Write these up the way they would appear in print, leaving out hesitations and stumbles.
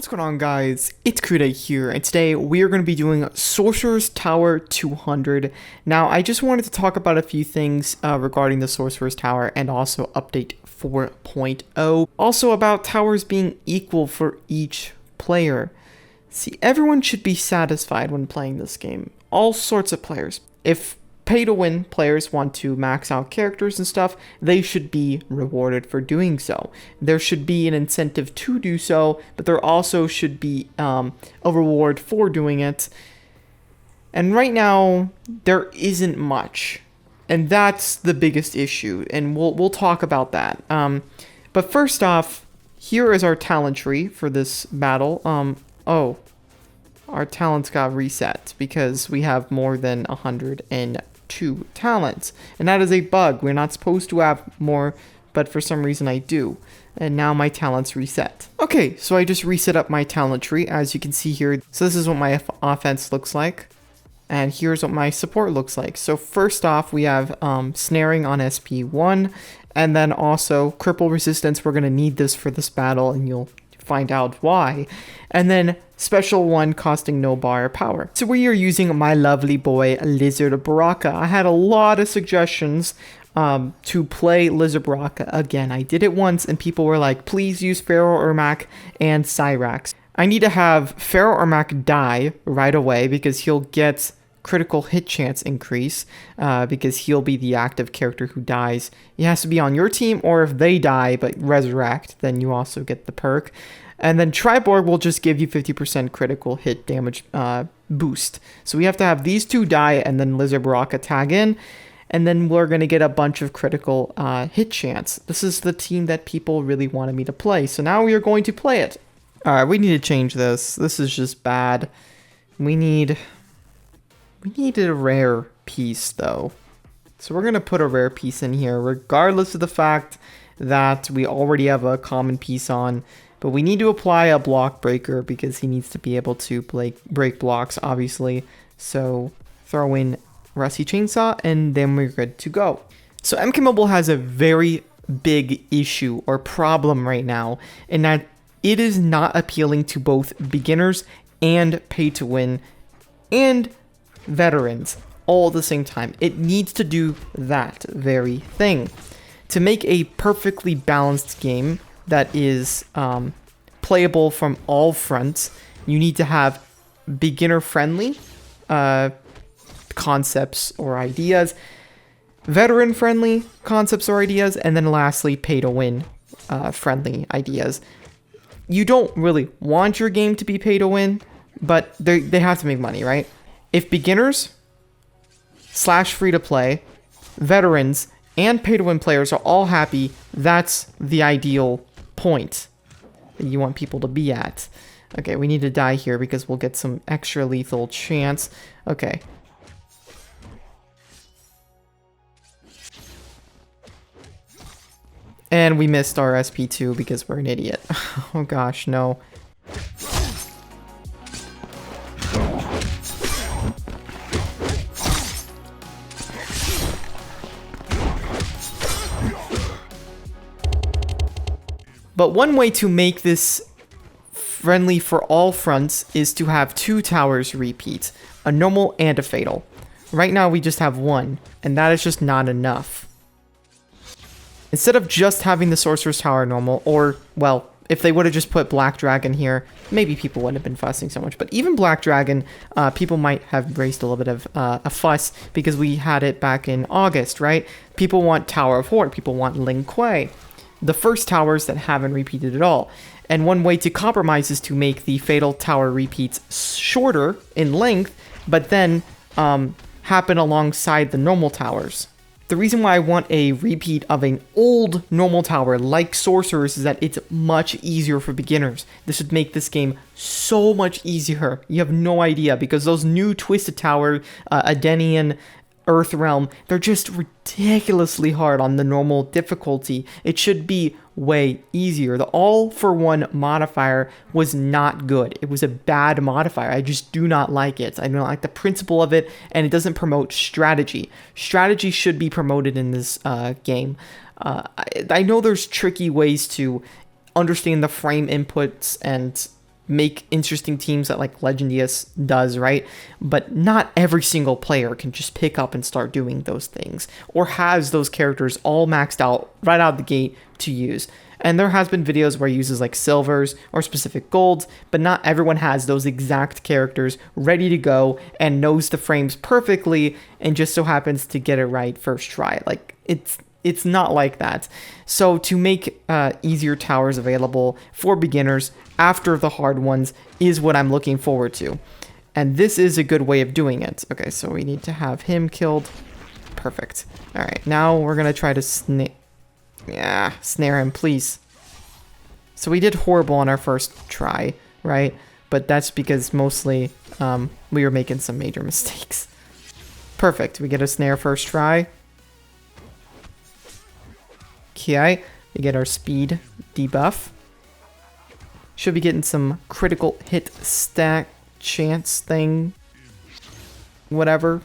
What's going on, guys? It's Kuda here, and today we are going to be doing Sorcerer's Tower 200. Now, I just wanted to talk about a few things regarding the Sorcerer's Tower and also update 4.0. Also about towers being equal for each player. See, everyone should be satisfied when playing this game. All sorts of players. If pay-to-win players want to max out characters and stuff, they should be rewarded for doing so. There should be an incentive to do so, but there also should be a reward for doing it. And right now, there isn't much. And that's the biggest issue, and we'll talk about that. But first off, here is our talent tree for this battle. Our talents got reset because we have more than 102 talents. And that is a bug. We're not supposed to have more, but for some reason I do. And now my talents reset. Okay, so I just reset up my talent tree, as you can see here. So this is what my offense looks like. And here's what my support looks like. So first off, we have snaring on SP1. And then also cripple resistance. We're going to need this for this battle, and you'll find out why. And then special one costing no bar power. So we are using my lovely boy Lizard Baraka. I had a lot of suggestions to play Lizard Baraka again. I did it once and people were like, please use Pharaoh Ermac and Cyrax. I need to have Pharaoh Ermac die right away because he'll get critical hit chance increase because he'll be the active character who dies. He has to be on your team, or if they die but resurrect, then you also get the perk. And then Triborg will just give you 50% critical hit damage boost. So we have to have these two die and then Lizard Baraka tag in, and then we're going to get a bunch of critical hit chance. This is the team that people really wanted me to play, so now we are going to play it. Alright, we need to change this. This is just bad. We need a rare piece, though. So we're going to put a rare piece in here, regardless of the fact that we already have a common piece on. But we need to apply a block breaker because he needs to be able to break blocks, obviously. So throw in Rusty Chainsaw, and then we're good to go. So MK Mobile has a very big issue or problem right now, in that it is not appealing to both beginners and pay-to-win and veterans all at the same time. It needs to do that very thing. To make a perfectly balanced game that is playable from all fronts, you need to have beginner-friendly concepts or ideas, veteran-friendly concepts or ideas, and then lastly, pay-to-win friendly ideas. You don't really want your game to be pay-to-win, but they have to make money, right? If beginners / free-to-play, veterans, and pay-to-win players are all happy, that's the ideal point that you want people to be at. Okay, we need to die here because we'll get some extra lethal chance. Okay. And we missed our SP2 because we're an idiot. Oh gosh, no. But one way to make this friendly for all fronts is to have two towers repeat, a normal and a fatal. Right now we just have one, and that is just not enough. Instead of just having the Sorcerer's Tower normal, or, well, if they would have just put Black Dragon here, maybe people wouldn't have been fussing so much. But even Black Dragon, people might have raised a little bit of a fuss because we had it back in August, right? People want Tower of Horde, people want Ling Kuei, the first towers that haven't repeated at all. And one way to compromise is to make the Fatal Tower repeats shorter in length, but then happen alongside the normal towers. The reason why I want a repeat of an old normal tower like Sorcerers is that it's much easier for beginners. This would make this game so much easier. You have no idea, because those new Twisted Tower, Adenian, Earth Realm, they're just ridiculously hard on the normal difficulty. It should be way easier. The all for one modifier was not good. It was a bad modifier. I just do not like it. I don't like the principle of it, and it doesn't promote strategy. Strategy should be promoted in this game. I know there's tricky ways to understand the frame inputs and make interesting teams that like Legendius does, right? But not every single player can just pick up and start doing those things or has those characters all maxed out right out of the gate to use. And there has been videos where he uses like silvers or specific golds, but not everyone has those exact characters ready to go and knows the frames perfectly and just so happens to get it right first try. Like it's not like that. So to make easier towers available for beginners after the hard ones is what I'm looking forward to. And this is a good way of doing it. Okay, so we need to have him killed. Perfect. All right, now we're going to try to snare him, please. So we did horrible on our first try, right? But that's because mostly we were making some major mistakes. Perfect. We get a snare first try. Okay, we get our speed debuff. Should be getting some critical hit stack chance thing. Whatever.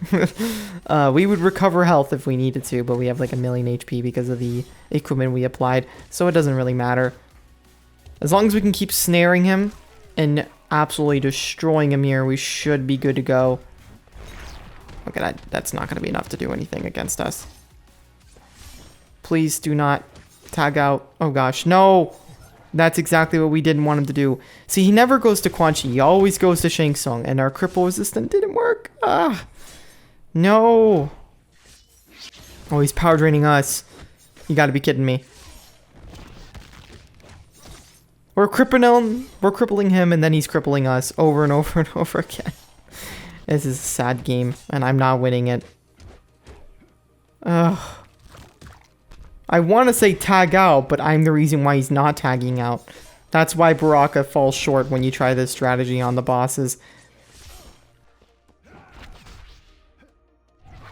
We would recover health if we needed to, but we have like 1,000,000 HP because of the equipment we applied, so it doesn't really matter. As long as we can keep snaring him and absolutely destroying him here, we should be good to go. Okay, that's not going to be enough to do anything against us. Please do not tag out. Oh gosh, no! That's exactly what we didn't want him to do. See, he never goes to Quan, he always goes to Shang, and our cripple resistant didn't work. Ah, no. Oh, he's power draining us. You gotta be kidding me. We're crippling him, and then he's crippling us over and over and over again. This is a sad game, and I'm not winning it. Ugh. I want to say tag out, but I'm the reason why he's not tagging out. That's why Baraka falls short when you try this strategy on the bosses.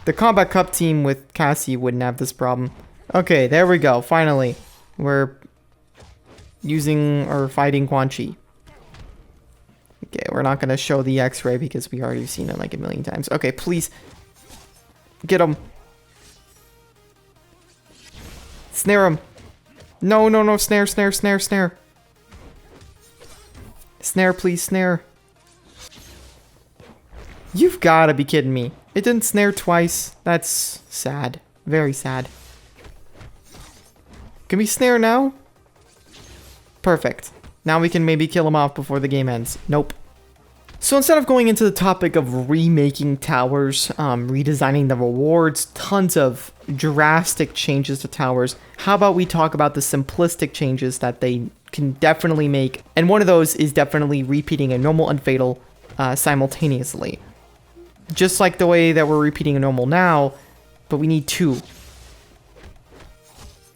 The Kombat Cup team with Cassie wouldn't have this problem. Okay, there we go. Finally, we're using or fighting Quan. Okay, we're not going to show the X-ray because we already seen it like 1,000,000 times. Okay, please. Get him. Snare him. No, no, no. Snare, snare, snare, snare. Snare, please, snare. You've got to be kidding me. It didn't snare twice. That's sad. Very sad. Can we snare now? Perfect. Now we can maybe kill him off before the game ends. Nope. So instead of going into the topic of remaking towers, redesigning the rewards, tons of drastic changes to towers, how about we talk about the simplistic changes that they can definitely make? And one of those is definitely repeating a normal and fatal simultaneously. Just like the way that we're repeating a normal now, but we need 2.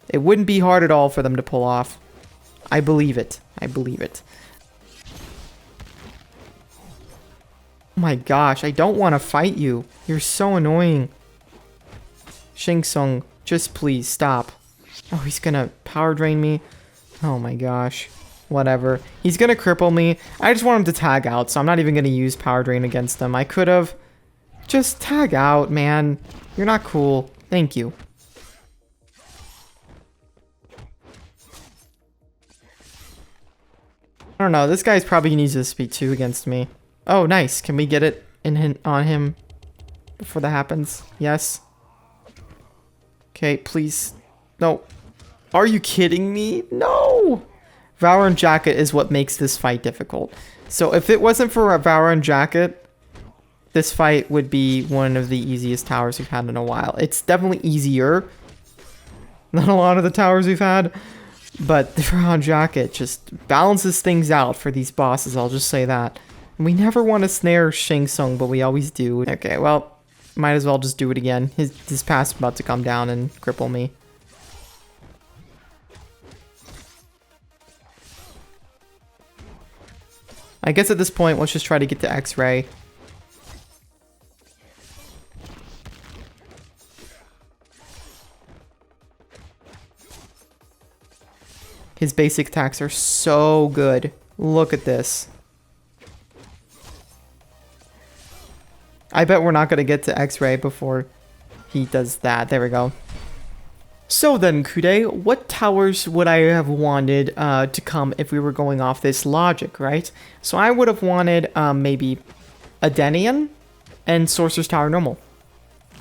It wouldn't be hard at all for them to pull off. I believe it. I believe it. Oh my gosh, I don't want to fight you. You're so annoying. Shang Tsung, just please stop. Oh, he's gonna power drain me. Oh my gosh. Whatever. He's gonna cripple me. I just want him to tag out, so I'm not even gonna use power drain against him. I could have. Just tag out, man. You're not cool. Thank you. I don't know. This guy's probably gonna use his speed 2 against me. Oh, nice. Can we get it on him before that happens? Yes. Okay, please. No. Are you kidding me? No! Valorant Jacket is what makes this fight difficult. So if it wasn't for a Valorant Jacket, this fight would be one of the easiest towers we've had in a while. It's definitely easier than a lot of the towers we've had, but the Valorant Jacket just balances things out for these bosses, I'll just say that. We never want to snare Shang Tsung, but we always do. Okay, well, might as well just do it again. His pass is about to come down and cripple me. I guess at this point, let's just try to get the X-ray. His basic attacks are so good. Look at this. I bet we're not going to get to X-ray before he does that. There we go. So then, Kude, what towers would I have wanted to come if we were going off this logic, right? So I would have wanted maybe Adenian and Sorcerer's Tower normal.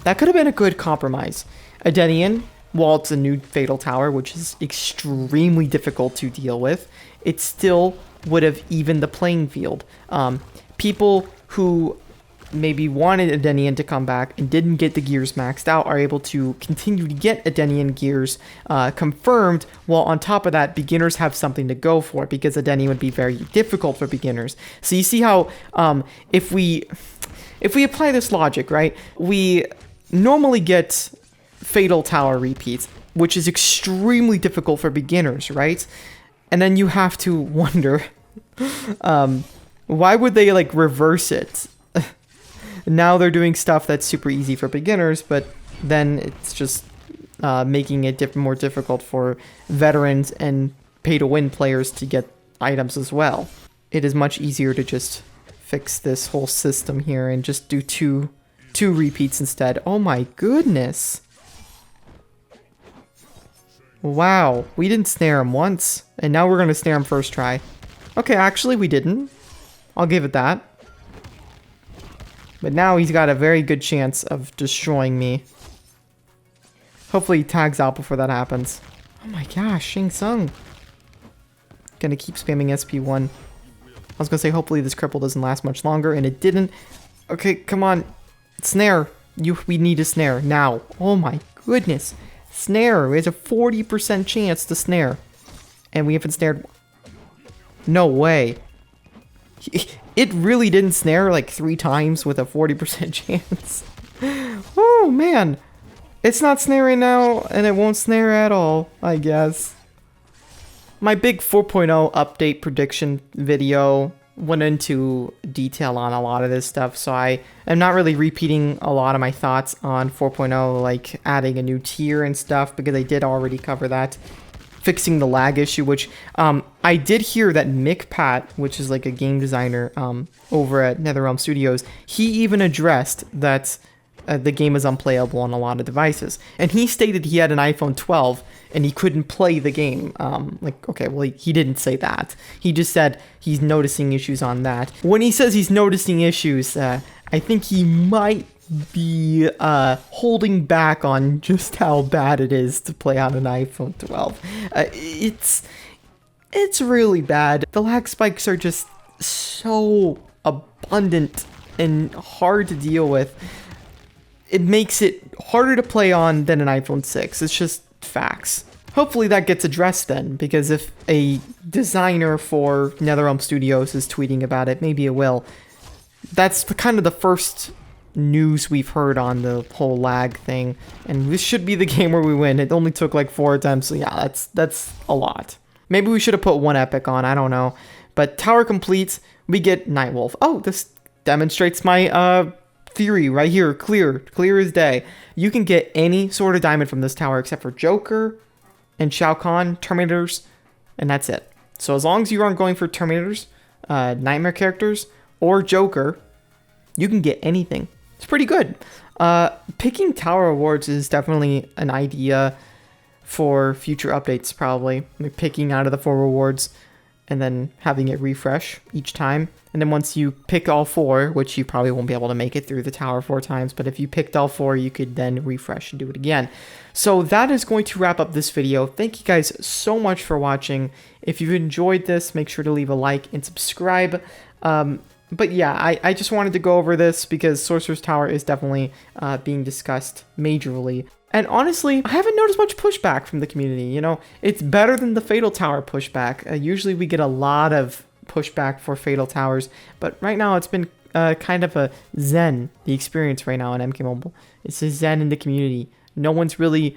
That could have been a good compromise. Adenian, while it's a new Fatal Tower, which is extremely difficult to deal with, it still would have evened the playing field. People who maybe wanted Adenian to come back and didn't get the gears maxed out are able to continue to get Adenian gears confirmed, while on top of that, beginners have something to go for, because Adenian would be very difficult for beginners. So you see how if we apply this logic, right, we normally get Fatal Tower repeats, which is extremely difficult for beginners, right? And then you have to wonder, why would they like reverse it? Now they're doing stuff that's super easy for beginners, but then it's just making it more difficult for veterans and pay-to-win players to get items as well. It is much easier to just fix this whole system here and just do two repeats instead. Oh my goodness. Wow, we didn't snare him once, and now we're going to snare him first try. Okay, actually we didn't. I'll give it that. But now he's got a very good chance of destroying me. Hopefully he tags out before that happens. Oh my gosh, Tsung. Gonna keep spamming SP1. I was gonna say hopefully this cripple doesn't last much longer, and it didn't. Okay, come on. Snare. We need a snare now. Oh my goodness. Snare. There's a 40% chance to snare. And we haven't snared. No way. It really didn't snare like 3 times with a 40% chance. Oh man. It's not snaring now, and it won't snare at all, I guess. My big 4.0 update prediction video went into detail on a lot of this stuff, so I am not really repeating a lot of my thoughts on 4.0, like adding a new tier and stuff, because I did already cover that. Fixing the lag issue, which I did hear that McPat, which is like a game designer over at NetherRealm Studios, he even addressed that the game is unplayable on a lot of devices. And he stated he had an iPhone 12 and he couldn't play the game. Like, okay, well, he didn't say that. He just said he's noticing issues on that. When he says he's noticing issues, I think he might be holding back on just how bad it is to play on an iPhone 12. It's really bad. The lag spikes are just so abundant and hard to deal with. It makes it harder to play on than an iPhone 6. It's just facts. Hopefully that gets addressed then, because if a designer for NetherRealm Studios is tweeting about it, maybe it will. That's kind of the first news we've heard on the whole lag thing, and this should be the game where we win. It only took like 4 attempts, so yeah, that's a lot. Maybe we should have put 1 epic on, I don't know. But tower completes, we get Nightwolf. Oh, this demonstrates my theory right here. Clear as day. You can get any sort of diamond from this tower except for Joker and Shao Kahn, Terminators, and that's it. So as long as you aren't going for Terminators, Nightmare characters, or Joker, you can get anything. It's pretty good. Picking tower rewards is definitely an idea for future updates, probably. Like picking out of the 4 rewards and then having it refresh each time. And then once you pick all 4, which you probably won't be able to make it through the tower 4 times, but if you picked all 4, you could then refresh and do it again. So that is going to wrap up this video. Thank you guys so much for watching. If you've enjoyed this, make sure to leave a like and subscribe. But yeah, I just wanted to go over this because Sorcerer's Tower is definitely being discussed majorly. And honestly, I haven't noticed much pushback from the community. You know, it's better than the Fatal Tower pushback. Usually we get a lot of pushback for Fatal Towers, but right now it's been kind of a zen, the experience right now on MK Mobile. It's a zen in the community. No one's really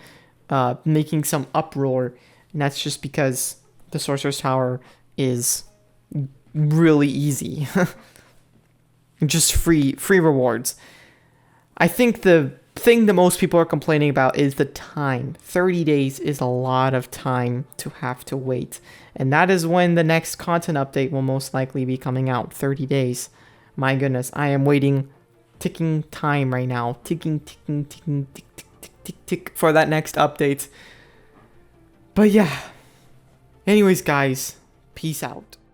making some uproar, and that's just because the Sorcerer's Tower is really easy. Just free rewards. I think the thing that most people are complaining about is the time. 30 days is a lot of time to have to wait. And that is when the next content update will most likely be coming out. 30 days. My goodness, I am waiting, ticking time right now. Ticking, tick, tick, tick, tick, tick, for that next update. But yeah. Anyways, guys, peace out.